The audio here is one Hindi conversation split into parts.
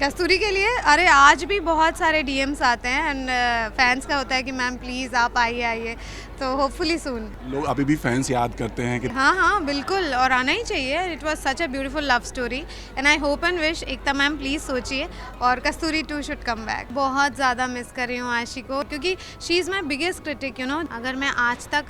कस्तूरी के लिए अरे आज भी बहुत सारे डीएम्स आते हैं एंड फैंस का होता है कि मैम प्लीज़ आप आइए आइए, तो होपफुली सून। लोग अभी भी फैंस याद करते हैं कि हाँ हाँ बिल्कुल, और आना ही चाहिए। It was such a beautiful love story and I hope and wish Ekta ma'am please सोचिए और कस्तूरी 2 शुड कम बैक। बहुत ज़्यादा मिस कर रही हूँ आशी को, क्योंकि she is my biggest critic अगर मैं आज तक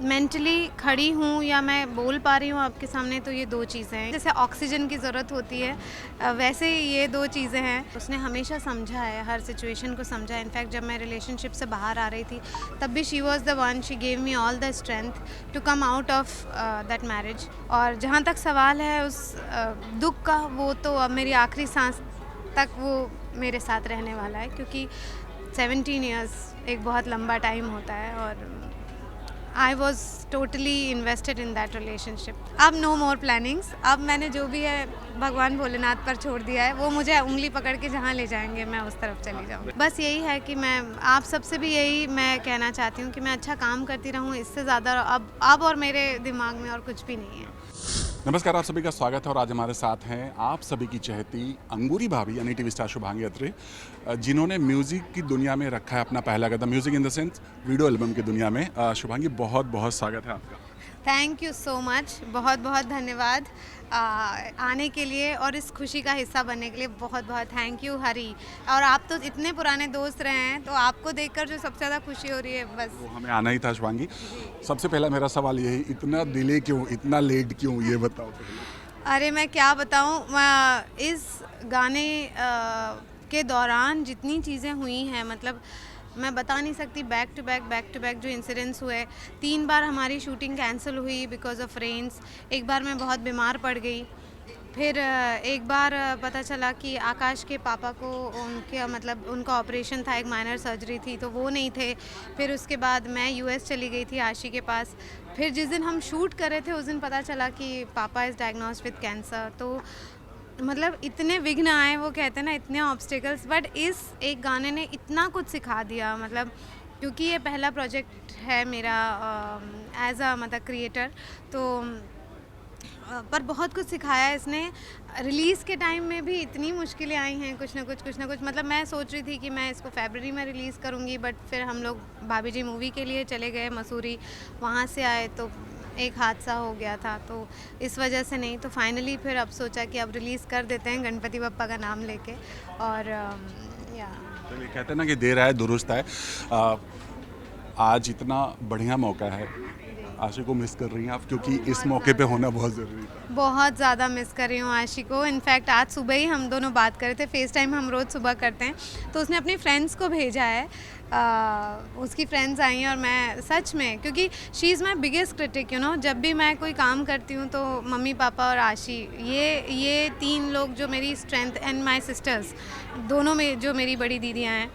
मेंटली खड़ी हूँ या मैं बोल पा रही हूँ आपके सामने, तो ये 2 चीज़ें हैं। जैसे ऑक्सीजन की ज़रूरत होती है वैसे ये 2 चीज़ें हैं। उसने हमेशा समझा है, हर सिचुएशन को समझा है। इनफैक्ट जब मैं रिलेशनशिप से बाहर आ रही थी तब भी she was the one, she gave me all the strength to come out of that marriage. और जहाँ तक सवाल है उस दुख का, वो तो अब मेरी आखिरी सांस तक वो मेरे साथ रहने वाला है, क्योंकि 17 ईयर्स एक बहुत लंबा टाइम होता है और I was totally invested in that relationship. अब नो मोर प्लानिंग्स, अब मैंने जो भी है भगवान भोलेनाथ पर छोड़ दिया है। वो मुझे उंगली पकड़ के जहाँ ले जाएंगे मैं उस तरफ चली जाऊँ। बस यही है कि मैं आप सबसे भी यही मैं कहना चाहती हूँ कि मैं अच्छा काम करती रहूँ, इससे ज़्यादा अब और मेरे दिमाग में और कुछ भी नहीं है। नमस्कार, आप सभी का स्वागत है और आज हमारे साथ हैं आप सभी की चहेती अंगूरी भाभी यानी टीवी स्टार शुभांगी अत्रे, जिन्होंने म्यूज़िक की दुनिया में रखा है अपना पहला कदम, music in the sense video album की दुनिया में। शुभांगी, बहुत बहुत स्वागत है आपका। थैंक यू सो मच, बहुत बहुत धन्यवाद आने के लिए और इस खुशी का हिस्सा बनने के लिए। बहुत बहुत थैंक यू हरी। और आप तो इतने पुराने दोस्त रहे हैं, तो आपको देखकर जो सबसे ज़्यादा खुशी हो रही है बस। वो हमें आना ही था शुभांगी। सबसे पहला मेरा सवाल यही, इतना डिले क्यों, इतना लेट क्यों, ये बताओ पहले। अरे मैं क्या बताऊँ, इस गाने के दौरान जितनी चीज़ें हुई हैं, मतलब मैं बता नहीं सकती। बैक टू बैक जो इंसिडेंट्स हुए, 3 बार हमारी शूटिंग कैंसिल हुई बिकॉज ऑफ रेन्स। एक बार मैं बहुत बीमार पड़ गई, फिर एक बार पता चला कि आकाश के पापा को उनका ऑपरेशन था, एक माइनर सर्जरी थी, तो वो नहीं थे। फिर उसके बाद मैं यूएस चली गई थी आशी के पास। फिर जिस दिन हम शूट कर रहे थे उस दिन पता चला कि पापा इज़ डायग्नोस्ड विद कैंसर। तो मतलब इतने विघ्न आए, वो कहते हैं ना, इतने ऑब्स्टिकल्स, बट इस एक गाने ने इतना कुछ सिखा दिया। मतलब क्योंकि ये पहला प्रोजेक्ट है मेरा एज अ क्रिएटर, तो पर बहुत कुछ सिखाया इसने। रिलीज़ के टाइम में भी इतनी मुश्किलें आई हैं, कुछ ना कुछ। मतलब मैं सोच रही थी कि मैं इसको फरवरी में रिलीज़ करूँगी, बट फिर हम लोग भाभी जी मूवी के लिए चले गए मसूरी, वहाँ से आए तो एक हादसा हो गया था, तो इस वजह से नहीं। तो फाइनली फिर अब सोचा कि अब रिलीज़ कर देते हैं गणपति बप्पा का नाम लेके। और या चलिए, कहते हैं ना कि देर आए दुरुस्त आए। आज इतना बढ़िया मौका है, आशी को मिस कर रही हैं आप, क्योंकि इस मौके पे होना बहुत ज़रूरी था। बहुत ज़्यादा मिस कर रही हूँ आशी को। इनफैक्ट आज सुबह ही हम दोनों बात कर रहे थे, फेस टाइम हम रोज़ सुबह करते हैं, तो उसने अपनी फ्रेंड्स को भेजा है। उसकी फ्रेंड्स आई हैं और मैं सच में, क्योंकि she is my biggest critic जब भी मैं कोई काम करती हूँ तो मम्मी पापा और आशी, ये 3 लोग जो मेरी स्ट्रेंथ, एंड माई सिस्टर्स दोनों में जो मेरी बड़ी दीदियाँ हैं।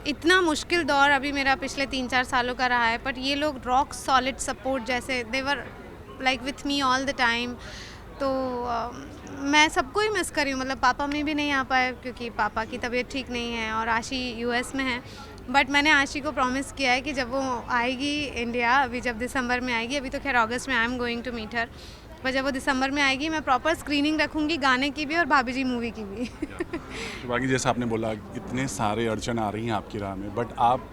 इतना मुश्किल दौर अभी मेरा पिछले 3-4 सालों का रहा है, बट ये लोग रॉक सॉलिड सपोर्ट, जैसे they were like with me all the time. तो मैं सबको ही मिस कर रही हूँ। मतलब पापा में भी नहीं आ पाए क्योंकि पापा की तबीयत ठीक नहीं है और आशी यूएस में है। बट मैंने आशी को प्रॉमिस किया है कि जब वो आएगी इंडिया, अभी जब दिसंबर में आएगी, अभी तो खैर अगस्त में I am going to meet her, पर जब वो दिसंबर में आएगी मैं प्रॉपर स्क्रीनिंग रखूँगी गाने की भी और भाभी जी मूवी की भी। बाकी जैसा आपने बोला, इतने सारे अड़चन आ रही हैं आपकी राह में, बट आप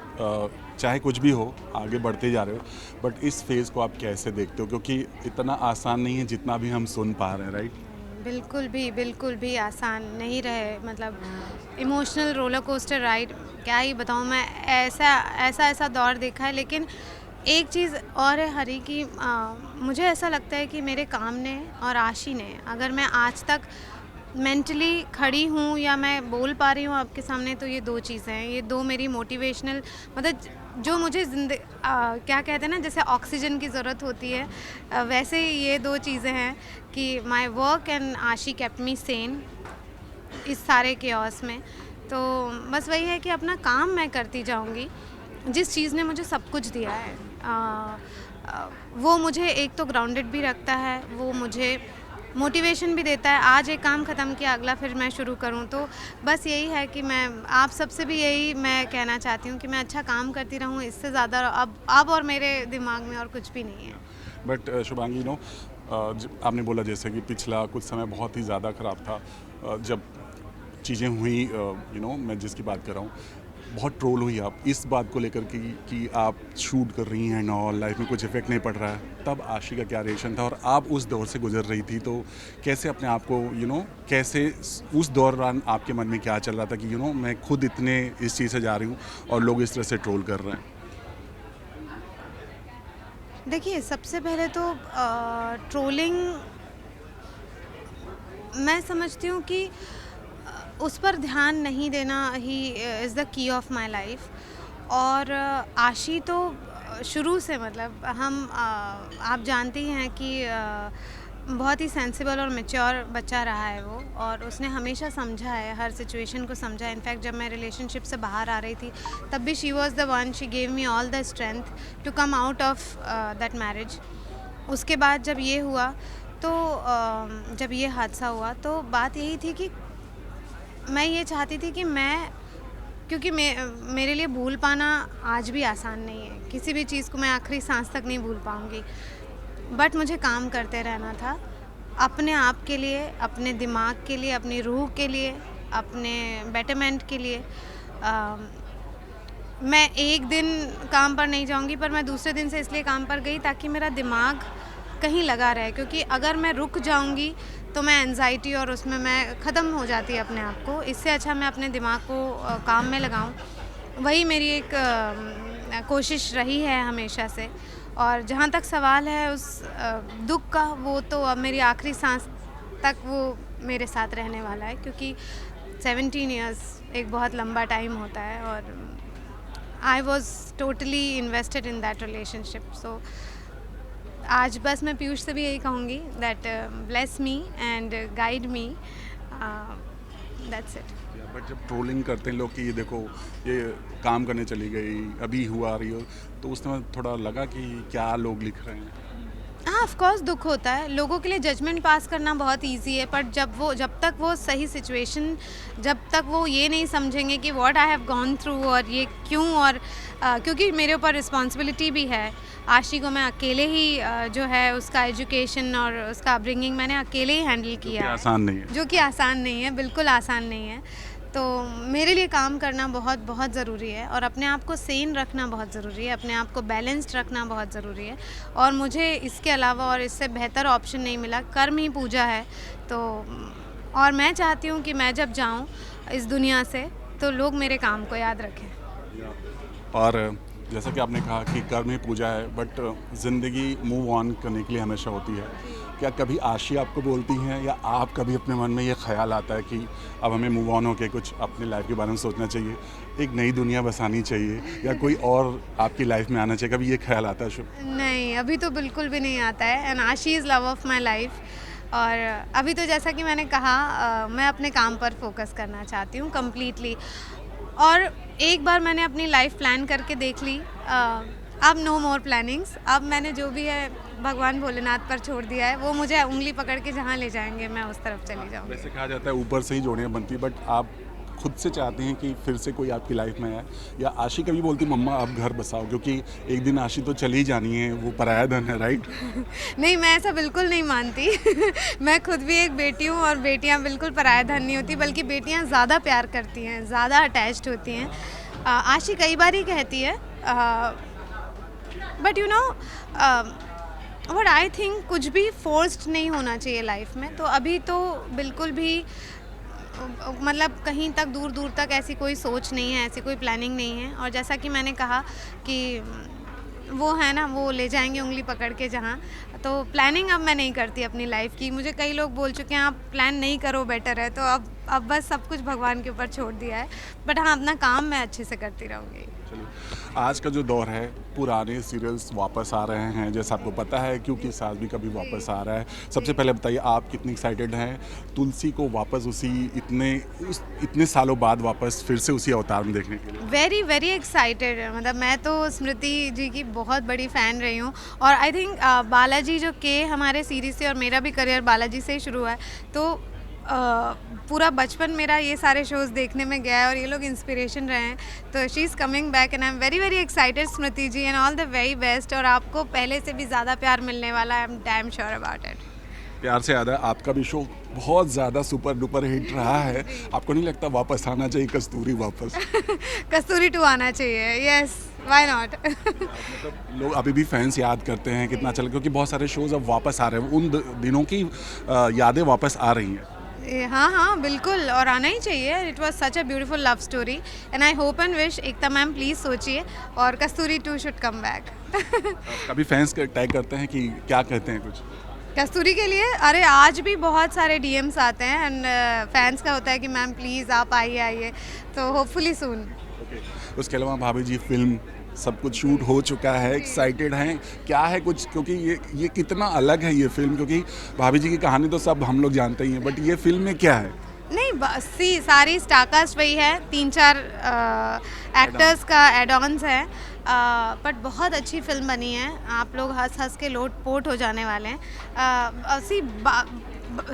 चाहे कुछ भी हो आगे बढ़ते जा रहे हो, बट इस फेज़ को आप कैसे देखते हो, क्योंकि इतना आसान नहीं है जितना भी हम सुन पा रहे हैं, राइट? बिल्कुल भी आसान नहीं रहे। मतलब इमोशनल रोलर कोस्टर राइड, क्या ही बताऊँ मैं। ऐसा दौर देखा है। लेकिन एक चीज़ और है हरी की, मुझे ऐसा लगता है कि मेरे काम ने और आशी ने, अगर मैं आज तक मेंटली खड़ी हूँ या मैं बोल पा रही हूँ आपके सामने, तो ये 2 चीज़ें हैं। ये 2 मेरी मोटिवेशनल, मतलब जो मुझे क्या कहते हैं ना, जैसे ऑक्सीजन की ज़रूरत होती है, वैसे ही ये 2 चीज़ें हैं कि माय वर्क एंड आशी केप्ट मी सेन इस सारे केओस में। तो बस वही है कि अपना काम मैं करती जाऊँगी। जिस चीज़ ने मुझे सब कुछ दिया है, वो मुझे एक तो ग्राउंडेड भी रखता है, वो मुझे मोटिवेशन भी देता है। आज एक काम ख़त्म किया, अगला फिर मैं शुरू करूं। तो बस यही है कि मैं आप सबसे भी यही मैं कहना चाहती हूं कि मैं अच्छा काम करती रहूं, इससे ज़्यादा अब और मेरे दिमाग में और कुछ भी नहीं है। बट शुभांगी, आपने बोला जैसे कि पिछला कुछ समय बहुत ही ज़्यादा ख़राब था, जब चीज़ें हुई, मैं जिसकी बात कर रहा हूँ, बहुत ट्रोल हुई आप इस बात को लेकर कि आप शूट कर रही हैं और लाइफ में कुछ इफेक्ट नहीं पड़ रहा है, तब आशी का क्या रिएक्शन था और आप उस दौर से गुजर रही थी, तो कैसे अपने आप को कैसे उस दौरान आपके मन में क्या चल रहा था कि मैं खुद इतने इस चीज़ से जा रही हूँ और लोग इस तरह से ट्रोल कर रहे हैं? देखिए, सबसे पहले तो ट्रोलिंग मैं समझती हूँ कि उस पर ध्यान नहीं देना he is the key of my life. और आशी तो शुरू से मतलब आप जानती हैं कि बहुत ही सेंसिबल और मैच्योर बच्चा रहा है वो, और उसने हमेशा समझा है, हर सिचुएशन को समझा है। इनफैक्ट जब मैं रिलेशनशिप से बाहर आ रही थी तब भी she was the one, she gave me all the strength to come out of that marriage. उसके बाद जब ये हुआ तो जब ये हादसा हुआ तो बात यही थी कि मैं ये चाहती थी कि क्योंकि मेरे लिए भूल पाना आज भी आसान नहीं है, किसी भी चीज़ को मैं आखिरी सांस तक नहीं भूल पाऊँगी, बट मुझे काम करते रहना था अपने आप के लिए, अपने दिमाग के लिए, अपनी रूह के लिए, अपने बेटरमेंट के लिए। मैं एक दिन काम पर नहीं जाऊँगी, पर मैं दूसरे दिन से इसलिए काम पर गई ताकि मेरा दिमाग कहीं लगा रहे, क्योंकि अगर मैं रुक जाऊँगी तो मैं एंजाइटी और उसमें मैं ख़त्म हो जाती है अपने आप को। इससे अच्छा मैं अपने दिमाग को काम में लगाऊँ, वही मेरी एक कोशिश रही है हमेशा से। और जहाँ तक सवाल है उस दुख का, वो तो अब मेरी आखिरी सांस तक वो मेरे साथ रहने वाला है, क्योंकि 17 इयर्स एक बहुत लंबा टाइम होता है और I was totally invested in that relationship. So आज बस मैं पीयूष से भी यही कहूँगी that bless me and guide me, that's it. But जब ट्रोलिंग करते हैं लोग कि ये देखो ये काम करने चली गई, अभी हुआ रही हो, तो उस समय थोड़ा लगा कि क्या लोग लिख रहे हैं? हाँ, ऑफ कोर्स दुख होता है। लोगों के लिए जजमेंट पास करना बहुत इजी है, पर जब तक वो सही सिचुएशन, जब तक वो ये नहीं समझेंगे कि what I have gone through और ये क्यों, और क्योंकि मेरे ऊपर रिस्पॉन्सिबिलिटी भी है। आशी को मैं अकेले ही जो है उसका एजुकेशन और उसका अपब्रिंगिंग मैंने अकेले ही हैंडल किया है, आसान नहीं है, जो कि आसान नहीं है, बिल्कुल आसान नहीं है। तो मेरे लिए काम करना बहुत बहुत ज़रूरी है और अपने आप को सेन रखना बहुत ज़रूरी है, अपने आप को बैलेंस्ड रखना बहुत ज़रूरी है। और मुझे इसके अलावा और इससे बेहतर ऑप्शन नहीं मिला। कर्म ही पूजा है। तो और मैं चाहती हूँ कि मैं जब जाऊँ इस दुनिया से तो लोग मेरे काम को याद रखें। और जैसा कि आपने कहा कि कर्म ही पूजा है, बट ज़िंदगी मूव ऑन करने के लिए हमेशा होती है। क्या कभी आशी आपको बोलती हैं या आप कभी अपने मन में ये ख्याल आता है कि अब हमें मूव ऑन होकर कुछ अपनी लाइफ के बारे में सोचना चाहिए, एक नई दुनिया बसानी चाहिए, या कोई और आपकी लाइफ में आना चाहिए, कभी ये ख्याल आता है? शुभ नहीं, अभी तो बिल्कुल भी नहीं आता है। एंड आशी is love of my life. और अभी तो जैसा कि मैंने कहा मैं अपने काम पर फोकस करना चाहती हूँ कम्प्लीटली। और एक बार मैंने अपनी लाइफ प्लान करके देख ली, अब नो मोर प्लानिंग्स। अब मैंने जो भी है भगवान भोलेनाथ पर छोड़ दिया है, वो मुझे उंगली पकड़ के जहाँ ले जाएंगे मैं उस तरफ चली जाऊँगी। वैसे कहा जाता है ऊपर से ही जोड़ियाँ बनती, बट आप खुद से चाहते हैं कि फिर से कोई आपकी लाइफ में आए, या आशी कभी बोलती मम्मा अब घर बसाओ, क्योंकि एक दिन आशी तो चली जानी है, वो पराया धन है, राइट? नहीं, मैं ऐसा बिल्कुल नहीं मानती। मैं खुद भी एक बेटी हूँ और बेटियाँ बिल्कुल पराया धन नहीं होती, बल्कि बेटियाँ ज़्यादा प्यार करती हैं, ज़्यादा अटैच्ड होती हैं। आशी कई बार ही कहती है, but you know what I think, कुछ भी फोर्स्ड नहीं होना चाहिए लाइफ में। तो अभी तो बिल्कुल भी मतलब कहीं तक दूर दूर तक ऐसी कोई सोच नहीं है, ऐसी कोई प्लानिंग नहीं है। और जैसा कि मैंने कहा कि वो है ना, वो ले जाएंगे उंगली पकड़ के जहाँ, तो प्लानिंग अब मैं नहीं करती अपनी लाइफ की। मुझे कई लोग बोल चुके हैं आप प्लान नहीं करो, बेटर है। तो अब बस सब कुछ भगवान के ऊपर छोड़ दिया है। बट हाँ, अपना काम मैं अच्छे से करती रहूँगी। चलिए, आज का जो दौर है, पुराने सीरियल्स वापस आ रहे हैं, जैसा आपको पता है, क्योंकि सास भी कभी वापस आ रहा है। सबसे पहले बताइए आप कितनी एक्साइटेड हैं तुलसी को वापस इतने सालों बाद वापस फिर से उसी अवतार में देखने के लिए? Very very excited. मतलब मैं तो स्मृति जी की बहुत बड़ी फ़ैन रही हूँ, और आई थिंक बालाजी जो के हमारे सीरीज़ से, और मेरा भी करियर बालाजी से ही शुरू हुआ है, तो पूरा बचपन मेरा ये सारे शोज़ देखने में गया है और ये लोग इंस्पिरेशन रहे हैं। तो she is coming back and I am very very excited Smriti ji, and all the very best. और आपको पहले से भी ज़्यादा प्यार मिलने वाला है, I am damn sure about it. प्यार से याद है आपका भी शो बहुत ज़्यादा सुपर डुपर हिट रहा है, आपको नहीं लगता वापस आना चाहिए कस्तूरी वापस? कस्तूरी 2 आना चाहिए, यस, व्हाई नॉट। मतलब लोग अभी भी फैंस याद करते हैं कितना चल, क्योंकि बहुत सारे शोज अब वापस आ रहे हैं, उन दिनों की यादें वापस आ रही हैं। हाँ हाँ बिल्कुल, और आना ही चाहिए। It was such a beautiful love story and I hope and wish, Ekta ma'am please सोचिए, और कस्तूरी 2 शुड कम बैक। कभी फैंस टैग करते हैं कि क्या कहते हैं कुछ? कस्तूरी के लिए अरे आज भी बहुत सारे डीएम्स आते हैं एंड फैंस का होता है कि मैम प्लीज़ आप आइए आइए, तो होपफुली सून। ओके, उसके अलावा भाभी जी फिल्म सब कुछ शूट हो चुका है, एक्साइटेड हैं क्या है कुछ, क्योंकि ये कितना अलग है ये फिल्म, क्योंकि भाभी जी की कहानी तो सब हम लोग जानते ही हैं, बट ये फिल्म में क्या है? नहीं बस सी सारी स्टारकास्ट वही है, 3-4 एक्टर्स का एड-ऑन्स है, बट बहुत अच्छी फिल्म बनी है। आप लोग हंस हंस के लोट पोट हो जाने वाले हैं।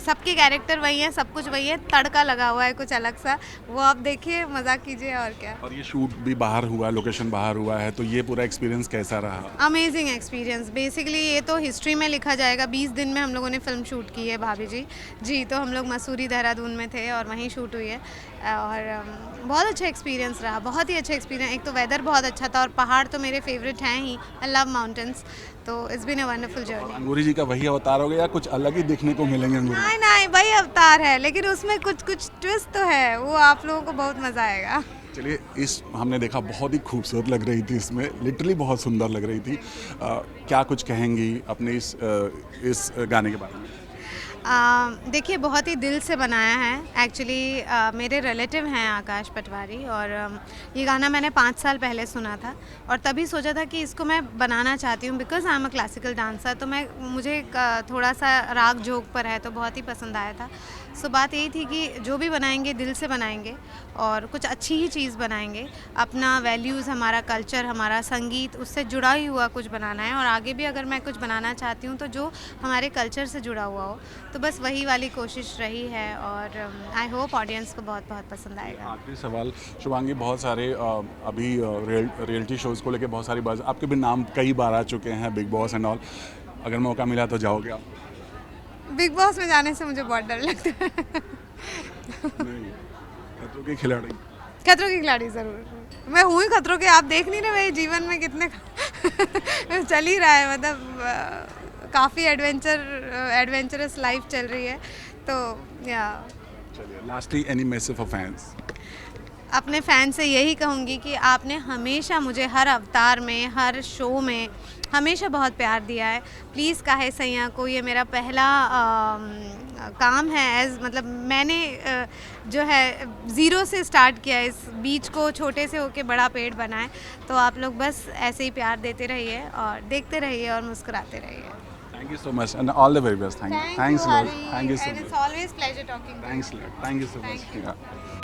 सबके कैरेक्टर वही हैं, सब कुछ वही है, तड़का लगा हुआ है कुछ अलग सा, वो आप देखिए, मज़ा कीजिए और क्या। और ये शूट भी बाहर हुआ, लोकेशन बाहर हुआ है, तो ये पूरा एक्सपीरियंस कैसा रहा? अमेजिंग एक्सपीरियंस, बेसिकली ये तो हिस्ट्री में लिखा जाएगा। 20 दिन में हम लोगों ने फिल्म शूट की है भाभी जी, तो हम लोग मसूरी देहरादून में थे और वहीं शूट हुई है, और बहुत अच्छा एक्सपीरियंस रहा, बहुत ही अच्छा एक्सपीरियंस। एक तो वेदर बहुत अच्छा था और पहाड़ तो मेरे फेवरेट हैं ही, आई लव माउंटेन्स, तो it's been a wonderful journey. Angoori ji का वही अवतार हो गया या कुछ अलग ही देखने को मिलेंगे अंगूरी? नहीं नहीं वही अवतार है, लेकिन उसमें कुछ कुछ ट्विस्ट तो है, वो आप लोगों को बहुत मज़ा आएगा। चलिए, इस हमने देखा बहुत ही खूबसूरत लग रही थी, इसमें लिटरली बहुत सुंदर लग रही थी। क्या कुछ कहेंगी अपने इस गाने के बारे में? देखिए बहुत ही दिल से बनाया है एक्चुअली। मेरे रिलेटिव हैं आकाश पटवारी, और ये गाना मैंने 5 साल पहले सुना था और तभी सोचा था कि इसको मैं बनाना चाहती हूँ, because I am a classical dancer, तो मुझे थोड़ा सा राग जोग पर है, तो बहुत ही पसंद आया था। सो बात यही थी कि जो भी बनाएंगे दिल से बनाएंगे और कुछ अच्छी ही चीज़ बनाएंगे, अपना वैल्यूज़, हमारा कल्चर, हमारा संगीत, उससे जुड़ा ही हुआ कुछ बनाना है, और आगे भी अगर मैं कुछ बनाना चाहती हूँ तो जो हमारे कल्चर से जुड़ा हुआ हो, तो बस वही वाली कोशिश रही है, और आई होप ऑडियंस को बहुत बहुत पसंद आएगा। आखिरी सवाल शुभांगी, बहुत सारे अभी रियलिटी शोज़ को लेके बहुत सारी बात, आपके भी नाम कई बार आ चुके हैं, बिग बॉस एंड ऑल, अगर मौका मिला तो जाओगे आप? बिग बॉस में जाने से मुझे बहुत डर लगता है। नहीं, खतरों के खिलाड़ी। खतरों की खिलाड़ी ज़रूर, मैं हूँ ही खतरों के, आप देख नहीं रहे मेरे जीवन में कितने चल ही रहा है, मतलब काफ़ी एडवेंचरस लाइफ चल रही है, तो या। चलिए, lastly any message for fans? अपने फ़ैन से यही कहूँगी कि आपने हमेशा मुझे हर अवतार में, हर शो में हमेशा बहुत प्यार दिया है। प्लीज़ काहे सैया को, ये मेरा पहला काम है, मतलब मैंने जो है ज़ीरो से स्टार्ट किया है, इस बीच को छोटे से होके बड़ा पेड़ बना है, तो आप लोग बस ऐसे ही प्यार देते रहिए और देखते रहिए और मुस्कुराते रहिए। Thank you so much and all the very best. Thank you. Thanks a lot. Hari, Thank you so and much. it's always pleasure talking to you. Thanks a lot. Thank you so much. Thank you. Yeah.